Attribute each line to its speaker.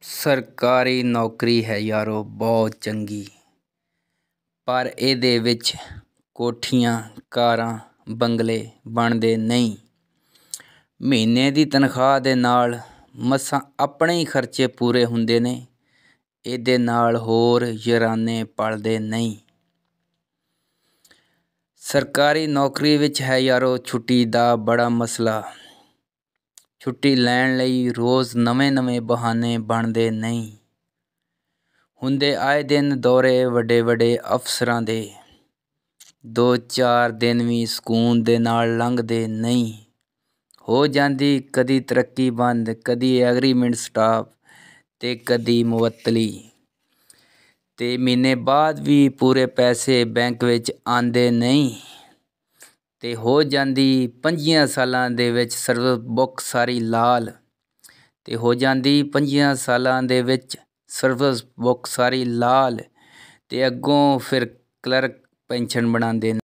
Speaker 1: ਸਰਕਾਰੀ ਨੌਕਰੀ ਹੈ ਯਾਰੋ ਬਹੁਤ ਚੰਗੀ, ਪਰ ਇਹਦੇ ਵਿੱਚ ਕੋਠੀਆਂ, ਕਾਰਾਂ, ਬੰਗਲੇ ਬਣਦੇ ਨਹੀਂ। ਮਹੀਨੇ ਦੀ ਤਨਖਾਹ ਦੇ ਨਾਲ ਮਸਾਂ ਆਪਣੇ ਹੀ ਖਰਚੇ ਪੂਰੇ ਹੁੰਦੇ ਨੇ। ਇਹਦੇ ਨਾਲ ਹੋਰ ਯਾਰਾਨੇ ਪਲਦੇ ਨਹੀਂ। ਸਰਕਾਰੀ ਨੌਕਰੀ ਵਿੱਚ ਹੈ ਯਾਰੋ ਛੁੱਟੀ ਦਾ ਬੜਾ ਮਸਲਾ। ਛੁੱਟੀ ਲੈਣ ਲਈ ਰੋਜ਼ ਨਵੇਂ ਬਹਾਨੇ ਬਣਦੇ ਨਹੀਂ। ਹੁੰਦੇ ਆਏ ਦਿਨ ਦੌਰੇ ਵੱਡੇ ਅਫਸਰਾਂ ਦੇ। 2-4 ਦਿਨ ਵੀ ਸਕੂਨ ਦੇ ਨਾਲ ਲੰਘਦੇ ਨਹੀਂ। ਹੋ ਜਾਂਦੀ ਕਦੀ ਤਰੱਕੀ ਬੰਦ, ਕਦੀ ਐਗਰੀਮੈਂਟ ਸਟਾਪ ਤੇ ਕਦੀ ਮੁਅੱਤਲੀ। ਤੇ ਮਹੀਨੇ ਬਾਅਦ ਵੀ ਪੂਰੇ ਪੈਸੇ ਬੈਂਕ ਵਿੱਚ ਆਉਂਦੇ ਨਹੀਂ। ਤੇ ਹੋ ਜਾਂਦੀ 5 ਸਾਲਾਂ ਦੇ ਵਿੱਚ ਸਰਵਿਸ ਬੁੱਕ ਸਾਰੀ ਲਾਲ। ਤੇ ਹੋ ਜਾਂਦੀ 5 ਸਾਲਾਂ ਦੇ ਵਿੱਚ ਸਰਵਿਸ ਬੁੱਕ ਸਾਰੀ ਲਾਲ। ਤੇ ਅੱਗੋਂ ਫਿਰ ਕਲਰਕ ਪੈਨਸ਼ਨ ਬਣਾਉਂਦੇ ਨੇ।